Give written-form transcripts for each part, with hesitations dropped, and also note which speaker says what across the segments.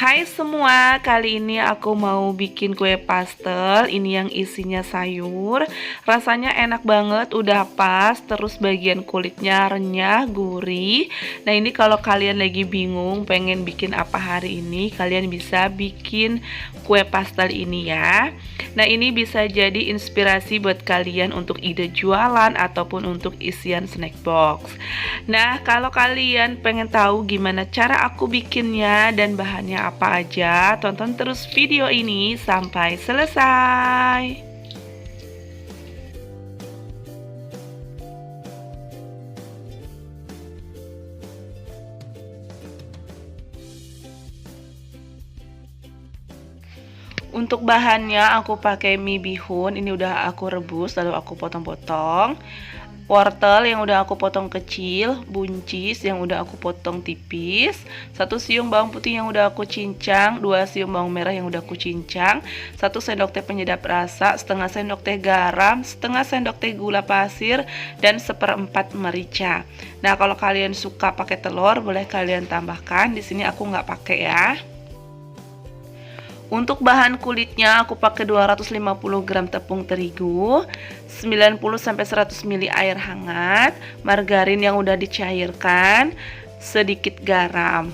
Speaker 1: Hai semua, kali ini aku mau bikin kue pastel. Ini yang isinya sayur. Rasanya enak banget, udah pas. Terus bagian kulitnya renyah, gurih. Nah, ini kalau kalian lagi bingung pengen bikin apa hari ini, kalian bisa bikin kue pastel ini ya. Nah, ini bisa jadi inspirasi buat kalian untuk ide jualan ataupun untuk isian snack box. Nah, kalau kalian pengen tahu gimana cara aku bikinnya dan bahannya apa aja, tonton terus video ini sampai selesai. Untuk bahannya aku pakai mie bihun, ini udah aku rebus lalu aku potong-potong. Wortel yang udah aku potong kecil, buncis yang udah aku potong tipis, 1 siung bawang putih yang udah aku cincang, 2 siung bawang merah yang udah aku cincang, 1 sendok teh penyedap rasa, setengah sendok teh garam, setengah sendok teh gula pasir, dan 1/4 merica. Nah, kalau kalian suka pakai telur, boleh kalian tambahkan. Di sini aku nggak pakai ya. Untuk bahan kulitnya aku pakai 250 gram tepung terigu, 90-100 ml air hangat, margarin yang udah dicairkan, sedikit garam.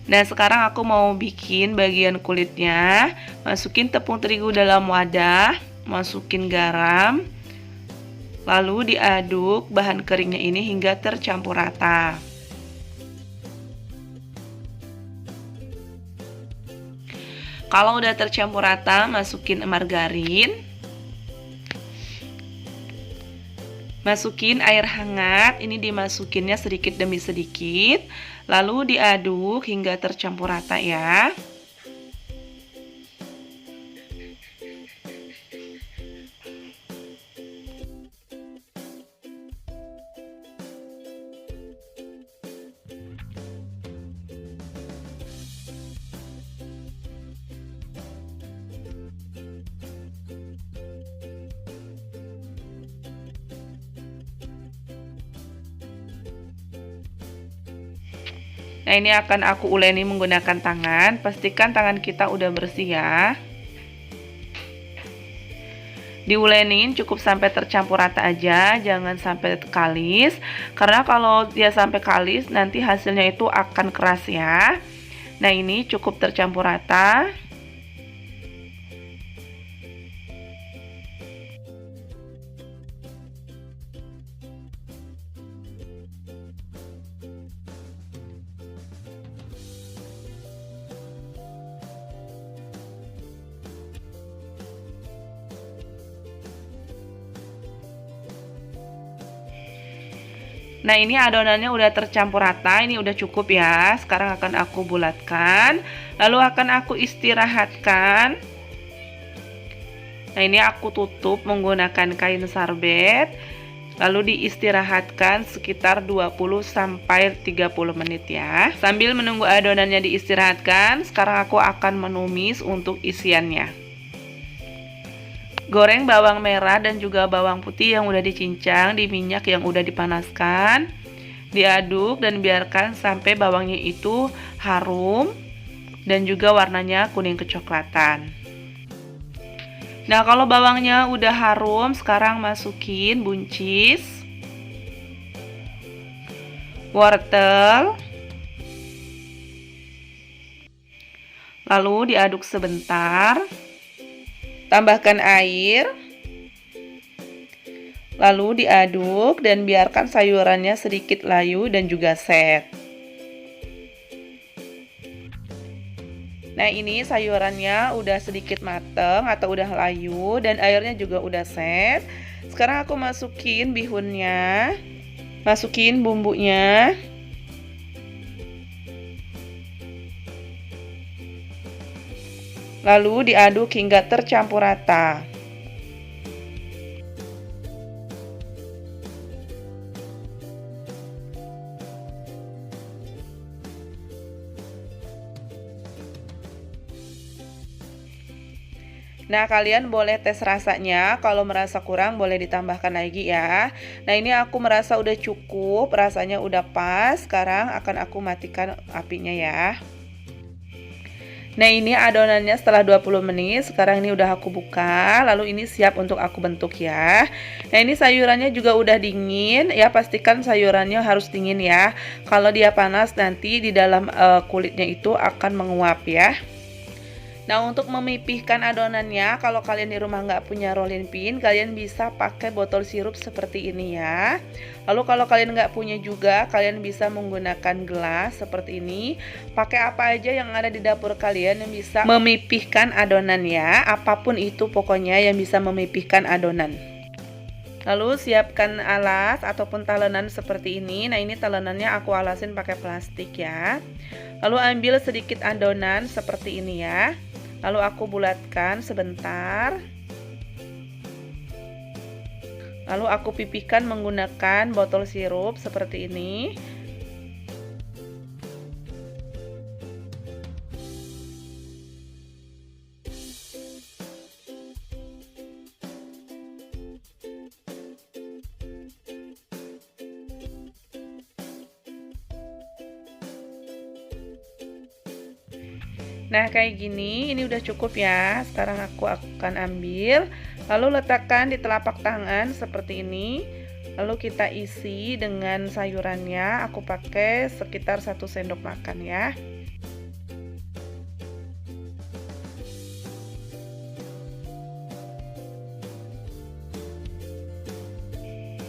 Speaker 1: Nah, sekarang aku mau bikin bagian kulitnya. Masukin tepung terigu dalam wadah, masukin garam, lalu diaduk bahan keringnya ini hingga tercampur rata. Kalau udah tercampur rata, masukin margarin. Masukin air hangat, ini dimasukinnya sedikit demi sedikit. Lalu diaduk hingga tercampur rata ya. Nah, ini akan aku uleni menggunakan tangan. Pastikan tangan kita udah bersih ya. Diulenin cukup sampai tercampur rata aja, jangan sampai kalis. Karena kalau dia sampai kalis, nanti hasilnya itu akan keras ya. Nah, ini cukup tercampur rata. Nah, ini adonannya udah tercampur rata, ini udah cukup ya. Sekarang akan aku bulatkan, lalu akan aku istirahatkan. Nah, ini aku tutup menggunakan kain sarbet, lalu diistirahatkan sekitar 20-30 menit ya. Sambil menunggu adonannya diistirahatkan, sekarang aku akan menumis untuk isiannya. Goreng bawang merah dan juga bawang putih yang udah dicincang di minyak yang udah dipanaskan. Diaduk dan biarkan sampai bawangnya itu harum dan juga warnanya kuning kecoklatan. Nah, kalau bawangnya udah harum, sekarang masukin buncis, wortel, lalu diaduk sebentar. Tambahkan air, lalu diaduk dan biarkan sayurannya sedikit layu dan juga set. Nah, ini sayurannya udah sedikit mateng atau udah layu dan airnya juga udah set. Sekarang aku masukin bihunnya, masukin bumbunya. Lalu diaduk hingga tercampur rata. Nah, kalian boleh tes rasanya, kalau merasa kurang boleh ditambahkan lagi ya. Nah, ini aku merasa udah cukup, rasanya udah pas. Sekarang akan aku matikan apinya ya. Nah, ini adonannya setelah 20 menit. Sekarang ini udah aku buka, lalu ini siap untuk aku bentuk ya. Nah, ini sayurannya juga udah dingin ya, pastikan sayurannya harus dingin ya. Kalau dia panas nanti di dalam kulitnya itu akan menguap ya. Nah, untuk memipihkan adonannya, kalau kalian di rumah nggak punya rolling pin, kalian bisa pakai botol sirup seperti ini ya. Lalu kalau kalian nggak punya juga, kalian bisa menggunakan gelas seperti ini. Pakai apa aja yang ada di dapur kalian yang bisa memipihkan adonan ya. Apapun itu pokoknya yang bisa memipihkan adonan. Lalu siapkan alas ataupun talenan seperti ini. Nah, ini talenannya aku alasin pakai plastik ya. Lalu ambil sedikit adonan seperti ini ya. Lalu aku bulatkan sebentar. Lalu aku pipihkan menggunakan botol sirup seperti ini. Nah, kayak gini, ini udah cukup ya. Sekarang aku akan ambil, lalu letakkan di telapak tangan seperti ini. Lalu kita isi dengan sayurannya. Aku pakai sekitar 1 sendok makan ya.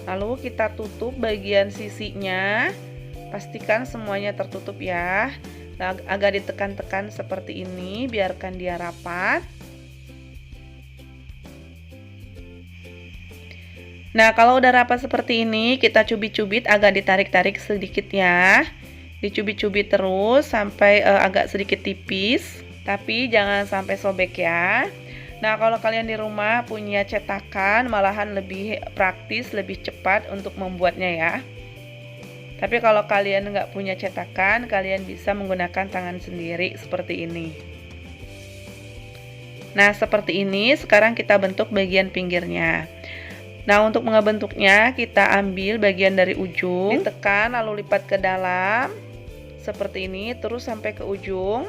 Speaker 1: Lalu kita tutup bagian sisinya. Pastikan semuanya tertutup ya. Agak ditekan-tekan seperti ini, biarkan dia rapat. Nah, kalau udah rapat seperti ini, kita cubit-cubit, agak ditarik-tarik sedikit ya. Dicubit-cubit terus sampai agak sedikit tipis, tapi jangan sampai sobek ya. Nah, kalau kalian di rumah punya cetakan, malahan lebih praktis, lebih cepat untuk membuatnya ya. Tapi kalau kalian nggak punya cetakan, kalian bisa menggunakan tangan sendiri seperti ini. Nah, seperti ini. Sekarang kita bentuk bagian pinggirnya. Nah, untuk ngebentuknya, kita ambil bagian dari ujung, ditekan lalu lipat ke dalam seperti ini, terus sampai ke ujung.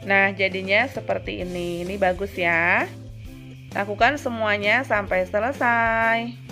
Speaker 1: Nah, jadinya seperti ini. Ini bagus ya. Lakukan semuanya sampai selesai.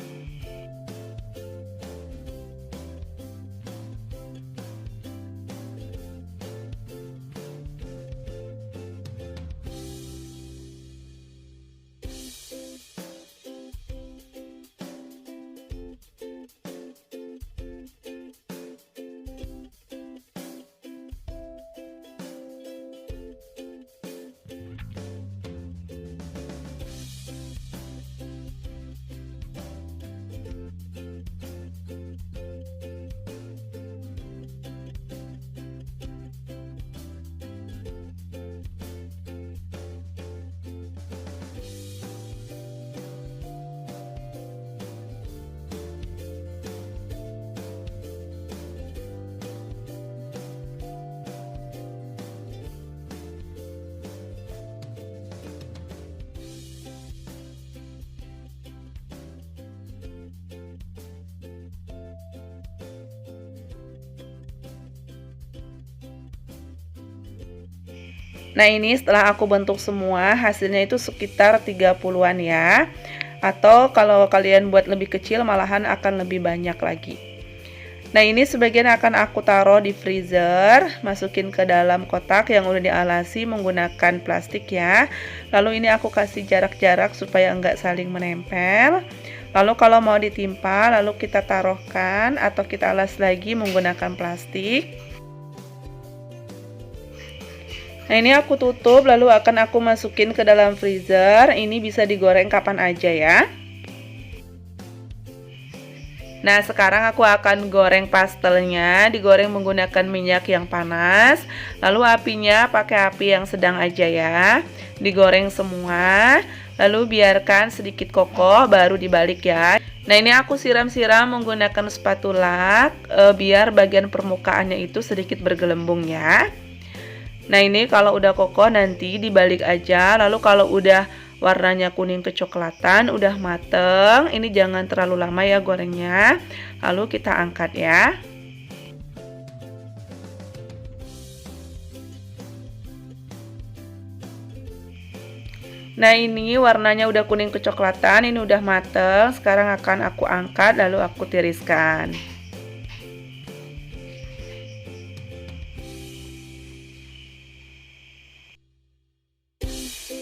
Speaker 1: Nah, ini setelah aku bentuk semua, hasilnya itu sekitar 30-an ya. Atau kalau kalian buat lebih kecil malahan akan lebih banyak lagi. Nah, ini sebagian akan aku taruh di freezer, masukin ke dalam kotak yang udah dialasi menggunakan plastik ya. Lalu ini aku kasih jarak-jarak supaya enggak saling menempel. Lalu kalau mau ditimpa, lalu kita taruhkan atau kita alas lagi menggunakan plastik. Nah, ini aku tutup lalu akan aku masukin ke dalam freezer. Ini bisa digoreng kapan aja ya. Nah, sekarang aku akan goreng pastelnya. Digoreng menggunakan minyak yang panas. Lalu apinya pakai api yang sedang aja ya. Digoreng semua. Lalu biarkan sedikit kokoh baru dibalik ya. Nah, ini aku siram-siram menggunakan spatula biar bagian permukaannya itu sedikit bergelembung ya. Nah, ini kalau udah kokoh nanti dibalik aja. Lalu kalau udah warnanya kuning kecoklatan, udah mateng, ini jangan terlalu lama ya gorengnya. Lalu kita angkat ya. Nah, ini warnanya udah kuning kecoklatan, ini udah mateng. Sekarang akan aku angkat lalu aku tiriskan.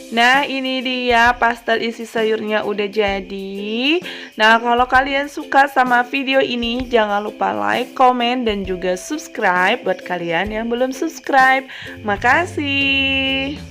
Speaker 1: Nah, ini dia pastel isi sayurnya udah jadi. Nah, kalau kalian suka sama video ini, jangan lupa like, komen, dan juga subscribe buat kalian yang belum subscribe. Makasih.